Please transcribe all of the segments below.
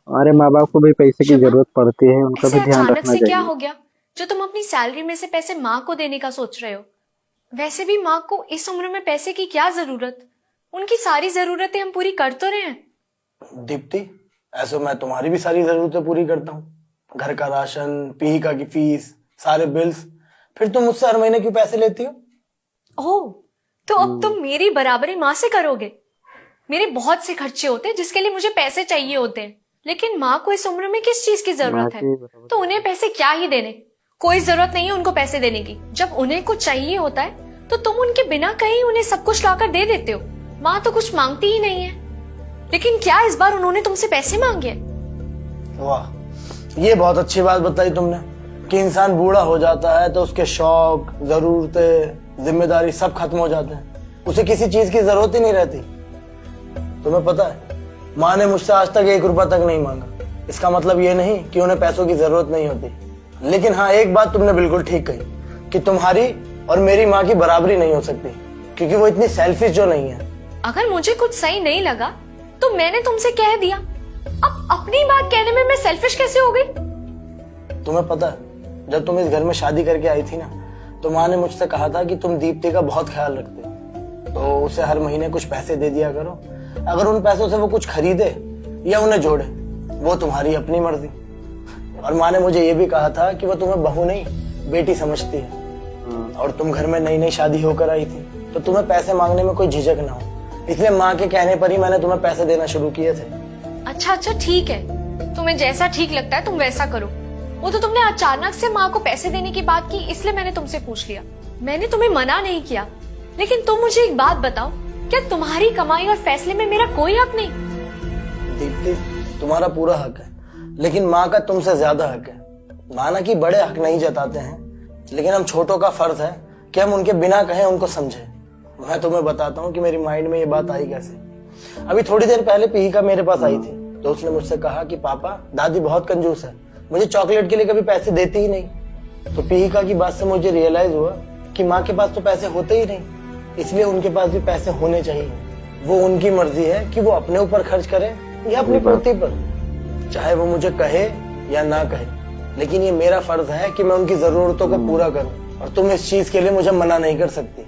हमारे माँ बाप को भी पैसे की शुभम, जरूरत पड़ती है, उनका ऐसे भी ध्यान अचानक रखना से क्या चाहिए। हो गया जो तुम अपनी सैलरी में से पैसे माँ को देने का सोच रहे हो? वैसे भी माँ को इस उम्र में पैसे की क्या जरूरत? उनकी सारी जरूरतें हम पूरी कर तो रहे हैं। दीप्ति, ऐसे मैं तुम्हारी भी सारी जरूरतें पूरी करता हूँ। घर का राशन, पीहिका की फीस, सारे बिल्स। फिर तुम मुझसे हर महीने क्यों पैसे लेती हो? ओह, तो अब तुम मेरी बराबरी माँ से करोगे? मेरे बहुत से खर्चे होते हैं जिसके लिए मुझे पैसे चाहिए होते हैं, लेकिन माँ को इस उम्र में किस चीज की माँ जरूरत है? की बराबर। तो उन्हें पैसे क्या ही देने। कोई जरूरत नहीं है उनको पैसे देने की। जब उन्हें कुछ चाहिए होता है तो तुम उनके बिना कहीं उन्हें सब कुछ लाकर दे देते हो। माँ तो कुछ मांगती ही नहीं है, लेकिन क्या इस बार उन्होंने तुमसे पैसे मांगे? वाह, ये बहुत अच्छी बात बताई तुमने कि इंसान बूढ़ा हो जाता है तो उसके शौक, जरूरतें, जिम्मेदारी सब खत्म हो जाते हैं। उसे किसी चीज की जरूरत ही नहीं रहती। तुम्हें पता है, माँ ने मुझसे आज तक 1 रुपया तक नहीं मांगा। इसका मतलब ये नहीं कि उन्हें पैसों की जरूरत नहीं होती, लेकिन हाँ, एक बात तुमने बिल्कुल ठीक कही कि तुम्हारी और मेरी माँ की बराबरी नहीं हो सकती, क्योंकि वो इतनी सेल्फिश जो नहीं है। अगर मुझे कुछ सही नहीं लगा तो मैंने तुमसे कह दिया। अब अपनी बात कहने में मैं सेल्फिश कैसे हो गई? तुम्हें पता है, जब तुम इस घर में शादी करके आई थी ना, तो माँ ने मुझसे कहा था कि तुम दीप्ति का बहुत ख्याल रखते हो, तो उसे हर महीने कुछ पैसे दे दिया करो। अगर उन पैसों से वो कुछ खरीदे या उन्हें जोड़े, वो तुम्हारी अपनी मर्जी। और माँ ने मुझे ये भी कहा था कि वो तुम्हें बहू नहीं, बेटी समझती है। और तुम घर में नई नई शादी होकर आई थी, तो तुम्हें पैसे मांगने में कोई झिझक ना हो, इसलिए माँ के कहने पर ही मैंने तुम्हें पैसे देना शुरू किए थे। अच्छा अच्छा, ठीक है, तुम्हें जैसा ठीक लगता है तुम वैसा करो। वो तो तुमने अचानक से माँ को पैसे देने की बात की, इसलिए मैंने तुमसे पूछ लिया। मैंने तुम्हें मना नहीं किया, लेकिन तुम मुझे एक बात बताओ, क्या तुम्हारी कमाई और फैसले में मेरा कोई हक नहीं? दीप्ति, तुम्हारा पूरा हक है, लेकिन माँ का तुमसे ज्यादा हक है। माना कि बड़े हक नहीं जताते हैं, लेकिन हम छोटों का फर्ज है कि हम उनके बिना कहें उनको समझें। मैं तुम्हें बताता हूँ कि मेरी माइंड में ये बात आई कैसे। अभी थोड़ी देर पहले पीहिका मेरे पास आई थी, तो उसने मुझसे कहा कि पापा, दादी बहुत कंजूस है, मुझे चॉकलेट के लिए कभी पैसे देती ही नहीं। तो पीहिका की बात से मुझे रियलाइज हुआ कि माँ के पास तो पैसे होते ही नहीं, इसलिए उनके पास भी पैसे होने चाहिए। वो उनकी मर्जी है कि वो अपने ऊपर खर्च करे या अपनी पोती पर, चाहे वो मुझे कहे या ना कहे, लेकिन ये मेरा फर्ज है कि मैं उनकी जरूरतों को पूरा करूं। और तुम इस चीज के लिए मुझे मना नहीं कर सकती।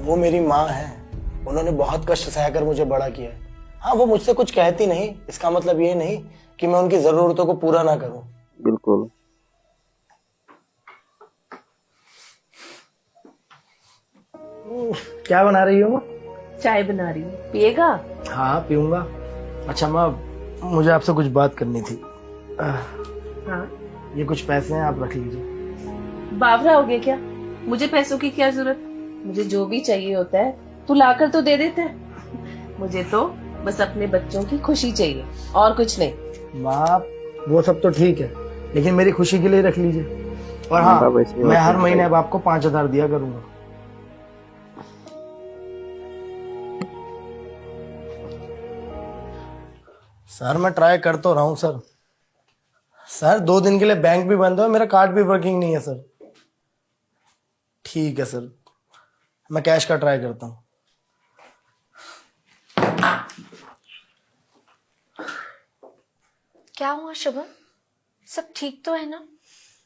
वो मेरी माँ है, उन्होंने बहुत कष्ट सहकर मुझे बड़ा किया है। हाँ, वो मुझसे कुछ कहती नहीं, इसका मतलब ये नहीं कि मैं उनकी जरूरतों को पूरा ना करूं। बिल्कुल। क्या बना रही हो? चाय बना रही हूँ, पिएगा? हाँ, पीऊंगा। अच्छा माँ, मुझे आपसे कुछ बात करनी थी। हाँ, ये कुछ पैसे हैं, आप रख लीजिए। बावरा हो गया क्या? मुझे पैसों की क्या जरूरत? मुझे जो भी चाहिए होता है तू लाकर तो दे देता है। मुझे तो बस अपने बच्चों की खुशी चाहिए और कुछ नहीं। माँ, वो सब तो ठीक है, लेकिन मेरी खुशी के लिए रख लीजिए। और हाँ, बाबा, ऐसी मैं बात हर नहीं महीने है। अब आपको 5,000 दिया करूंगा। सर, मैं ट्राई कर तो रहा हूँ सर। सर, 2 दिन के लिए बैंक भी बंद है, मेरा कार्ड भी वर्किंग नहीं है सर। ठीक है सर, मैं कैश का ट्राई करता हूँ। क्या हुआ शुभम? सब ठीक तो है ना?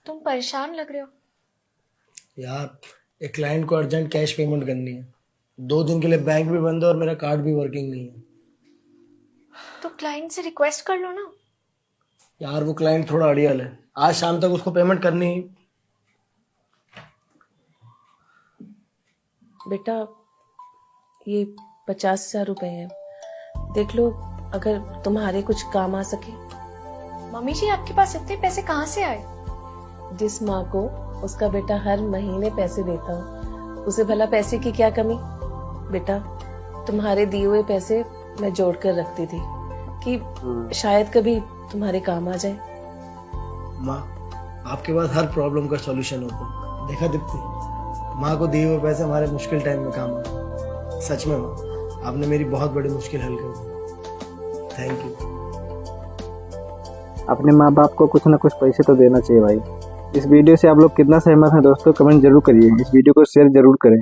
तुम परेशान लग रहे हो। यार, एक क्लाइंट को अर्जेंट कैश पेमेंट करनी है। 2 दिन के लिए बैंक भी बंद है और मेरा कार्ड भी वर्किंग नहीं है। तो क्लाइंट से रिक्वेस्ट कर लो ना। यार, वो क्लाइंट थोड़ा अड़ियल है, आज शाम तक उसको पेमेंट करनी ही। बेटा, ये 50,000 रुपए हैं, देख लो अगर तुम्हारे कुछ काम आ सके। मम्मी जी, आपके पास इतने पैसे कहाँ से आए? जिस माँ को उसका बेटा हर महीने पैसे देता हो, उसे भला पैसे की क्या कमी? बेटा, तुम्हारे दिए हुए पैसे मैं जोड़ कर रखती थी कि शायद कभी तुम्हारे काम आ जाए। माँ, आपके पास हर प्रॉब्लम का सॉल्यूशन होता है। देखा दीप्ति, माँ को दिए हुए पैसे हमारे मुश्किल टाइम में काम आए। सच में माँ, आपने मेरी बहुत बड़ी मुश्किल हल कर दी। Thank you. अपने माँ बाप को कुछ ना कुछ पैसे तो देना चाहिए भाई। इस वीडियो से आप लोग कितना सहमत हैं दोस्तों, कमेंट जरूर करिए। इस वीडियो को शेयर जरूर करें।